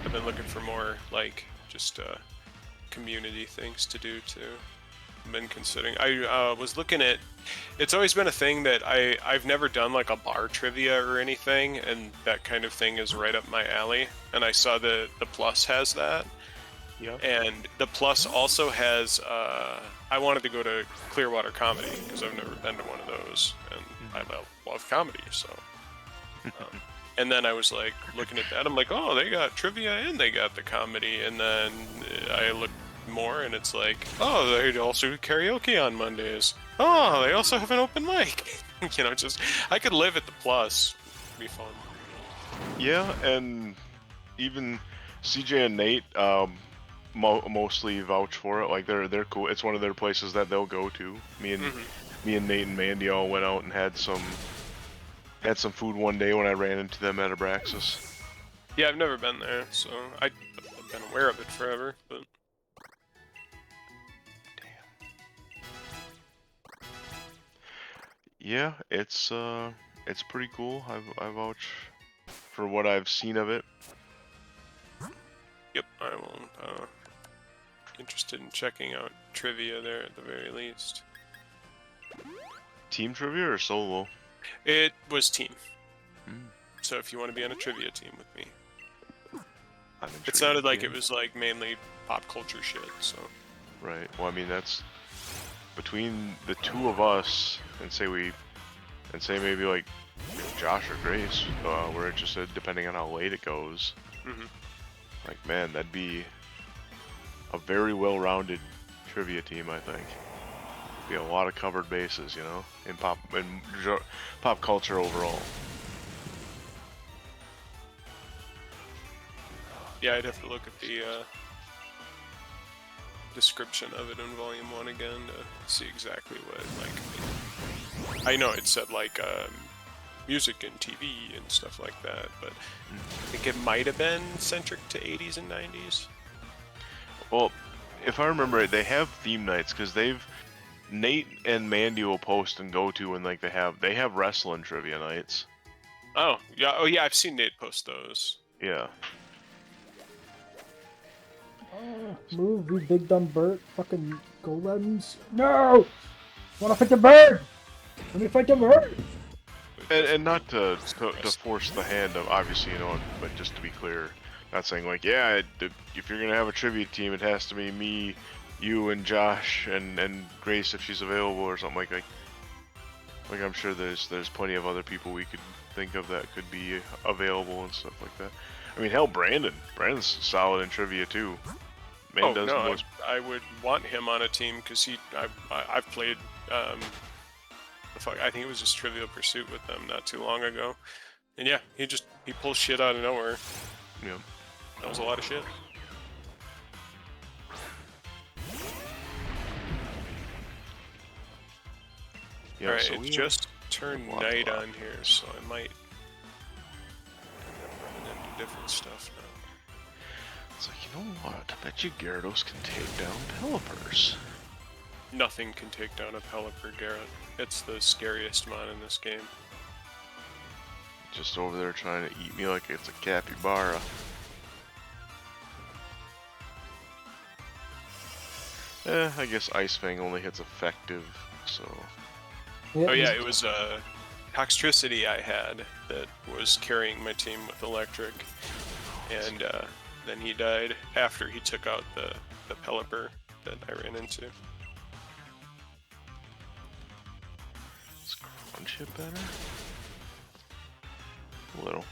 I've been looking for more, like, just community things to do too. I've been considering. I was looking at. It's always been a thing that I've never done like a bar trivia or anything, and that kind of thing is right up my alley. And I saw the Plus has that. Yeah. And the Plus also has. I wanted to go to Clearwater Comedy because I've never been to one of those, and I love comedy, so. And then I was like looking at that. I'm like, oh, they got trivia and they got the comedy. And then I looked more, and it's like, oh, they also do karaoke on Mondays. Oh, they also have an open mic. Just I could live at the Plus. It'd be fun. Yeah, and even CJ and Nate mostly vouch for it. Like they're cool. It's one of their places that they'll go to. Me and Me and Nate and Mandy all went out and had some food one day when I ran into them at Abraxas. Yeah, I've never been there, so I've been aware of it forever, but... Yeah, it's pretty cool. I vouch for what I've seen of it. Yep, I will, interested in checking out trivia there at the very least. Team trivia or solo? It was team. So if you want to be on a trivia team with me. It sounded like it was like mainly pop culture shit, so. Right. Well, I mean, that's between the two of us, and say maybe like Josh or Grace, we're interested, depending on how late it goes. Like, man, that'd be a very well-rounded trivia team, I think. Be a lot of covered bases, you know, in pop culture overall. Yeah, I'd have to look at the description of it in Volume 1 again to see exactly what, like, I know it said, like, music and TV and stuff like that, but I think it might have been centric to 80s and 90s. Well, if I remember it, they have theme nights, because Nate and Mandy will post and go to, and like they have wrestling trivia nights. Oh yeah, I've seen Nate post those. Yeah. Move, you big dumb bird. Fucking golems. No! Wanna fight the bird! Let me fight the bird! And not to force the hand of, obviously, you know, but just to be clear, not saying like, yeah, if you're gonna have a trivia team, it has to be me, you, and Josh, and Grace if she's available or something like I'm sure there's plenty of other people we could think of that could be available and stuff like that. I mean, hell, Brandon's solid in trivia too. Man, does the most... I would want him on a team because I've played I think it was just Trivial Pursuit with them not too long ago, and yeah, he pulls shit out of nowhere. Yeah, that was a lot of shit. Yeah, all right, so it just turned night on here, so I might run into different stuff now. It's like, you know what? I bet you Gyarados can take down Pelipper's. Nothing can take down a Pelipper, Garrett. It's the scariest mon in this game. Just over there trying to eat me like it's a capybara. I guess Ice Fang only hits effective, so... Yeah, oh yeah, it was Toxtricity I had that was carrying my team with Electric, and then he died after he took out the Pelipper that I ran into. Is Crunch hit better? A little.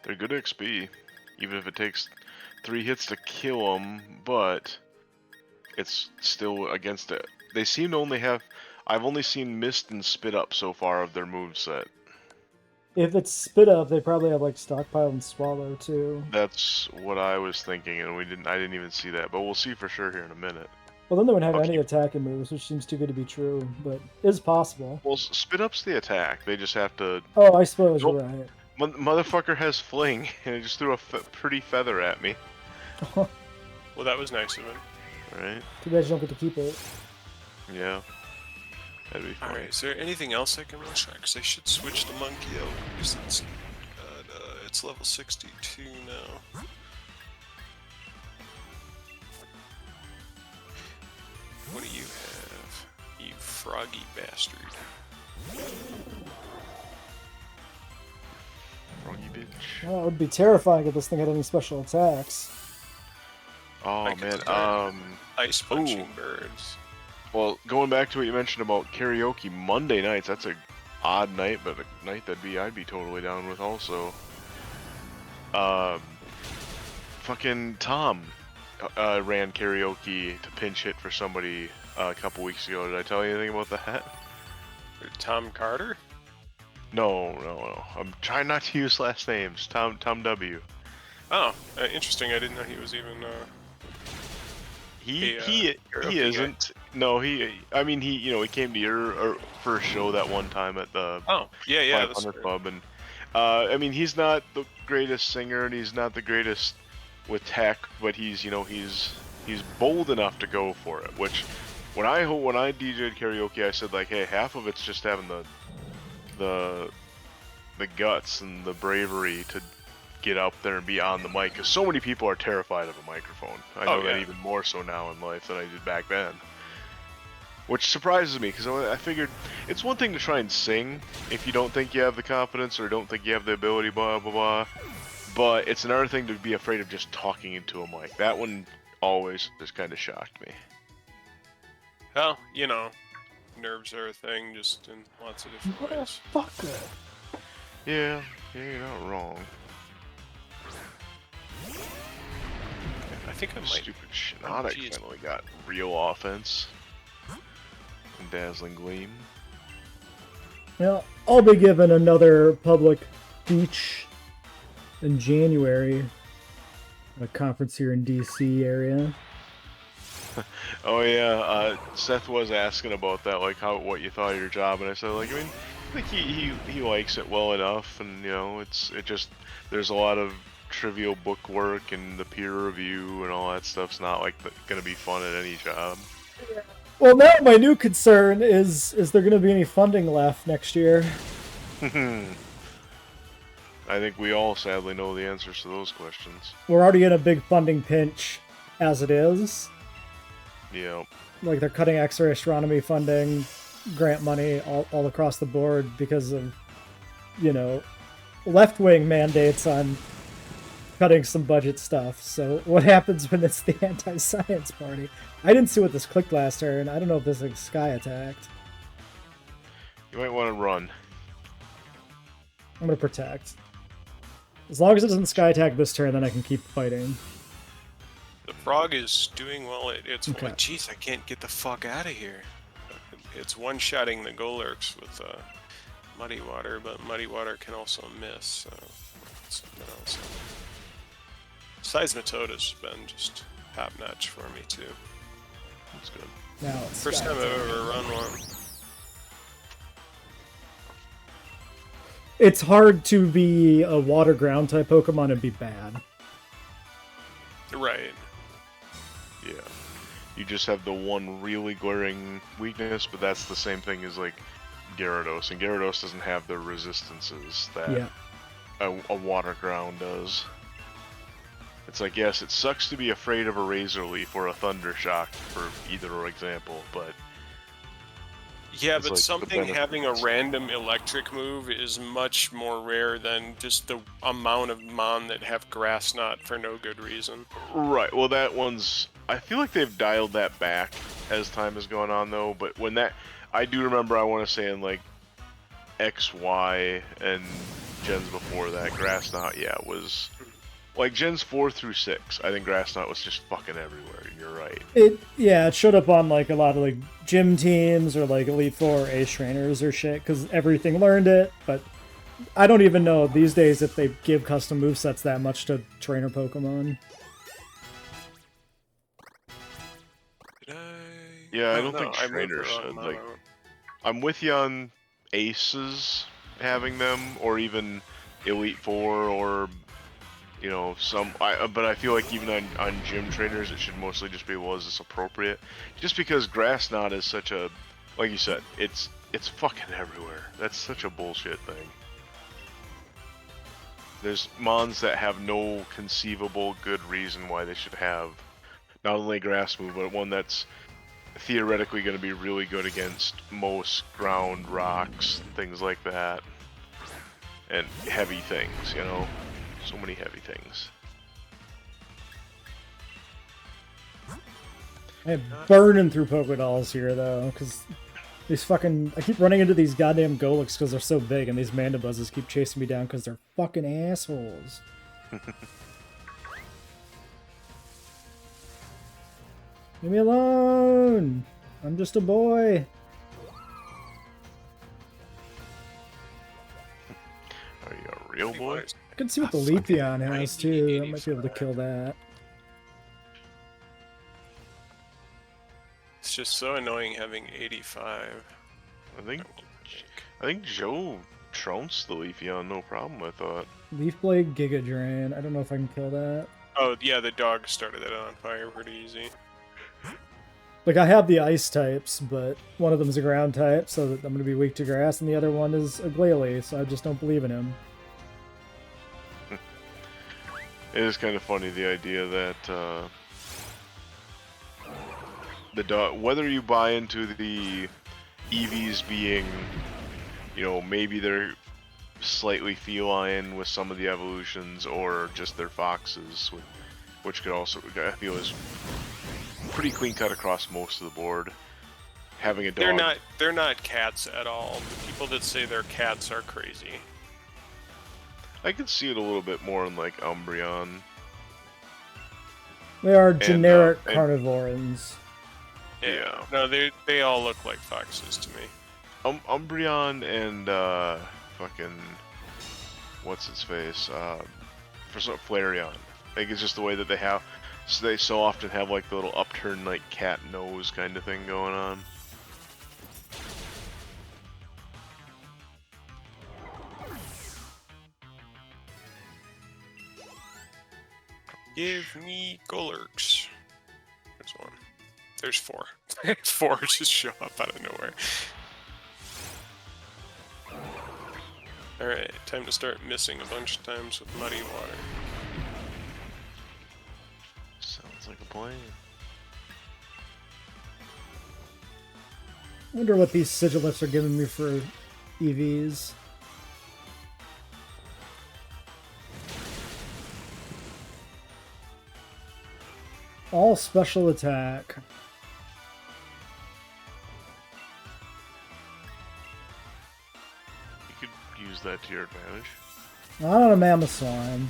They're good XP, even if it takes 3 hits to kill them, but it's still against it. They seem to only have... I've only seen Mist and Spit Up so far of their moveset. If it's Spit Up, they probably have like Stockpile and Swallow too. That's what I was thinking, and I didn't even see that, but we'll see for sure here in a minute. Well, then they wouldn't have any attacking moves, which seems too good to be true, but is possible. Well, Spit Up's the attack. They just have to... Oh, I suppose you're right. Motherfucker has Fling, and he just threw a pretty feather at me. Well, that was nice of him. Right? Too bad you don't get to keep it. Yeah. That'd be fun. Alright, is there anything else I can rush on? Because I should switch the monkey out, because it's level 62 now. What do you have, you froggy bastard? Froggy bitch. Well, it would be terrifying if this thing had any special attacks. Oh, like man, ice punching birds. Well, going back to what you mentioned about karaoke Monday nights, that's a odd night, but a night I'd be totally down with also. Fucking Tom ran karaoke to pinch hit for somebody a couple weeks ago. Did I tell you anything about that? Tom Carter? No. I'm trying not to use last names. Tom W. Oh, interesting. I didn't know he was even. He karaoke isn't. No, I mean, he came to your first show that one time at the Oh, yeah, that's 500 right. Club, and I mean, he's not the greatest singer, and he's not the greatest with tech, but he's bold enough to go for it. Which, when I DJ'd karaoke, I said like, hey, half of it's just having the guts and the bravery to get up there and be on the mic, because so many people are terrified of a microphone. I know that even more so now in life than I did back then, which surprises me, because I figured it's one thing to try and sing if you don't think you have the confidence or don't think you have the ability, blah blah blah, but it's another thing to be afraid of just talking into a mic. That one always just kind of shocked me. Well, nerves are a thing, just in lots of different ways. Fucker. Yeah, you're not wrong. I think I might. Stupid Shiinotic finally got real offense. And Dazzling Gleam. Well, I'll be given another public speech in January at a conference here in DC area. Oh yeah, Seth was asking about that, like what you thought of your job, and I said like, I mean, I think he likes it well enough, and it just there's a lot of trivial book work and the peer review and all that stuff's not like gonna be fun at any job. Well, now my new concern is there going to be any funding left next year? I think we all sadly know the answers to those questions. We're already in a big funding pinch as it is. Yeah. Like, they're cutting X-ray astronomy funding, grant money all across the board because of, left-wing mandates on cutting some budget stuff. So what happens when it's the anti-science party? I didn't see what this clicked last turn. I don't know if this is Sky attacked. You might want to run. I'm going to protect. As long as it doesn't Sky attack this turn, then I can keep fighting. The frog is doing well. It's Okay. like, jeez, I can't get the fuck out of here. It's one-shotting the Golurks with Muddy Water, but Muddy Water can also miss, so something else. Seismitoda's been just top-notch for me, too. That's good. Now it's First Sky time I've attack. ever run one. It's hard to be a water ground type Pokemon and be bad. Right. Yeah. You just have the one really glaring weakness, but that's the same thing as like Gyarados, and Gyarados doesn't have the resistances that a water ground does. It's like, yes, it sucks to be afraid of a Razor Leaf or a Thunder Shock for either example, but Yeah, it's but like the something having a benefits. random electric move is much more rare than just the amount of Mon that have Grass Knot for no good reason. Right, well that one's... I feel like they've dialed that back as time has gone on though, but when that... I do remember, I want to say in like X, Y, and gens before that, Grass Knot, yeah, was... Like gens 4 through 6, I think Grass Knot was just fucking everywhere, you're right. It showed up on like a lot of like gym teams or like Elite Four or Ace trainers or shit because everything learned it, but I don't even know these days if they give custom movesets that much to trainer Pokemon. Did I? Yeah, I don't think I moved the trainers wrong should, Mon like... out. I'm with you on Aces having them, or even Elite Four, or some. But I feel like even on gym trainers, it should mostly just be as it's appropriate. Just because Grass Knot is such a, like you said, it's fucking everywhere. That's such a bullshit thing. There's Mons that have no conceivable good reason why they should have not only Grass move, but one that's theoretically going to be really good against most ground, rocks, things like that, and heavy things, so many heavy things. I'm burning through Pokédolls here though, because these fucking... I keep running into these goddamn Golix because they're so big, and these Mandibuzzes keep chasing me down because they're fucking assholes. Leave me alone! I'm just a boy. Doughboy. I can see what the Leafeon has too. I might be able to kill that. It's just so annoying having 85. I think Joe trounced the Leafeon, no problem, I thought. Leaf Blade, Giga Drain. I don't know if I can kill that. Oh, yeah, the dog started it on fire pretty easy. Like, I have the ice types, but one of them is a ground type, so that I'm going to be weak to grass, and the other one is a Glalie, so I just don't believe in him. It is kind of funny, the idea that the dog, whether you buy into the Eevees being, you know, maybe they're slightly feline with some of the evolutions, or just they're foxes, which could also, I feel, is pretty clean cut across most of the board. Having a dog, they're not cats at all. The people that say they're cats are crazy. I can see it a little bit more in like Umbreon. They are generic carnivorans. Yeah. No, they all look like foxes to me. Umbreon and fucking what's its face? Flareon. I think it's just the way that they have. So they so often have like the little upturned like cat nose kind of thing going on. Give me Golurks. There's one. There's 4. 4 just show up out of nowhere. Alright, time to start missing a bunch of times with muddy water. Sounds like a plan. I wonder what these Sigilifts are giving me for EVs. All special attack. You could use that to your advantage. Not on a Mammothslime.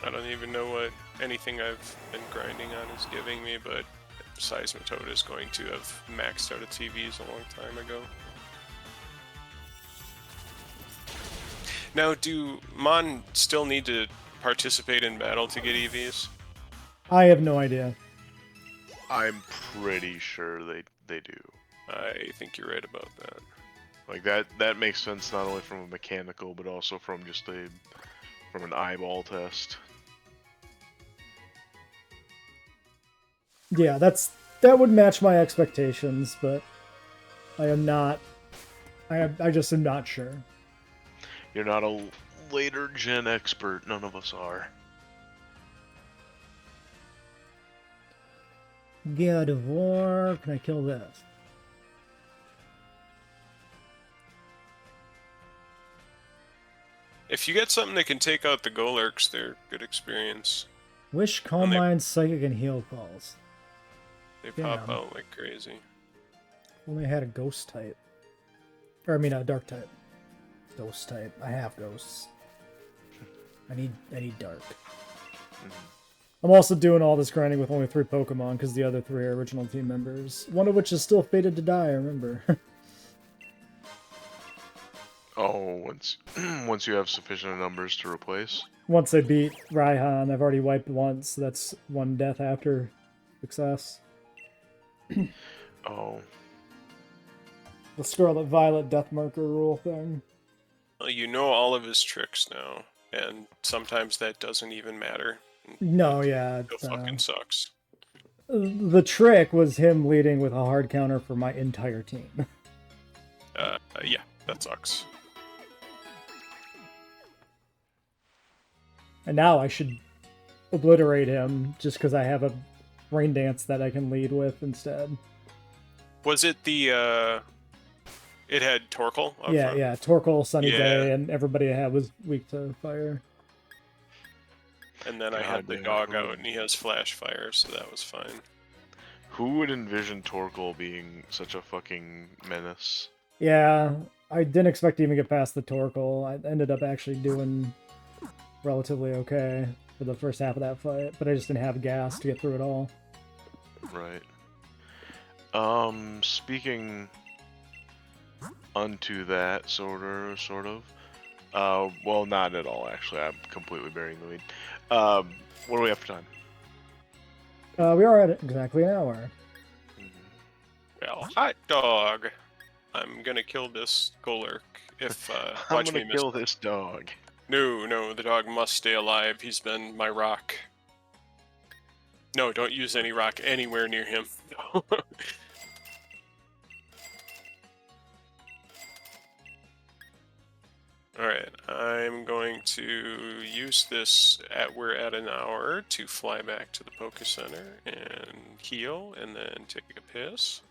I don't even know what anything I've been grinding on is giving me, but Seismitoad is going to have maxed out its EVs a long time ago. Now, do Mon still need to participate in battle to get EVs? I have no idea. I'm pretty sure they do. I think you're right about that. Like that makes sense not only from a mechanical but also from just from an eyeball test. Yeah, that would match my expectations, but I am not. I just am not sure. You're not a later gen expert. None of us are. God of War. Can I kill this? If you get something that can take out the Golurks, they're good experience. Wish, Calm Mind, Psychic, and Heal calls. They pop out like crazy. Only had a ghost type. Or I mean a dark type. Ghost type. I have ghosts. I need dark. I'm also doing all this grinding with only 3 Pokemon because the other 3 are original team members. One of which is still fated to die, I remember. Oh, once you have sufficient numbers to replace? Once I beat Raihan, I've already wiped once, so that's 1 death after success. Oh. The Scarlet Violet Death Marker rule thing. Well, you know all of his tricks now, and sometimes that doesn't even matter. No, yeah. It fucking sucks. The trick was him leading with a hard counter for my entire team. Yeah, that sucks. And now I should obliterate him just because I have a Rain Dance that I can lead with instead. Was it the, it had Torkoal up Yeah, front? yeah. Torkoal, Sunny Day, and everybody I had was weak to fire. And then I had the dog out, and he has Flash Fire, so that was fine. Who would envision Torkoal being such a fucking menace? Yeah, I didn't expect to even get past the Torkoal. I ended up actually doing relatively okay for the first half of that fight, but I just didn't have gas to get through it all. Right. Speaking unto that, sort of, Well, not at all, actually. I'm completely burying the lead. What do we have for time? We are at exactly an hour. Well, hot dog. I'm gonna kill this Golurk if I'm watch gonna me miss. kill this dog. No, the dog must stay alive. He's been my rock. No, don't use any rock anywhere near him. Alright, I'm going to use this we're at an hour to fly back to the Poké Center and heal and then take a piss.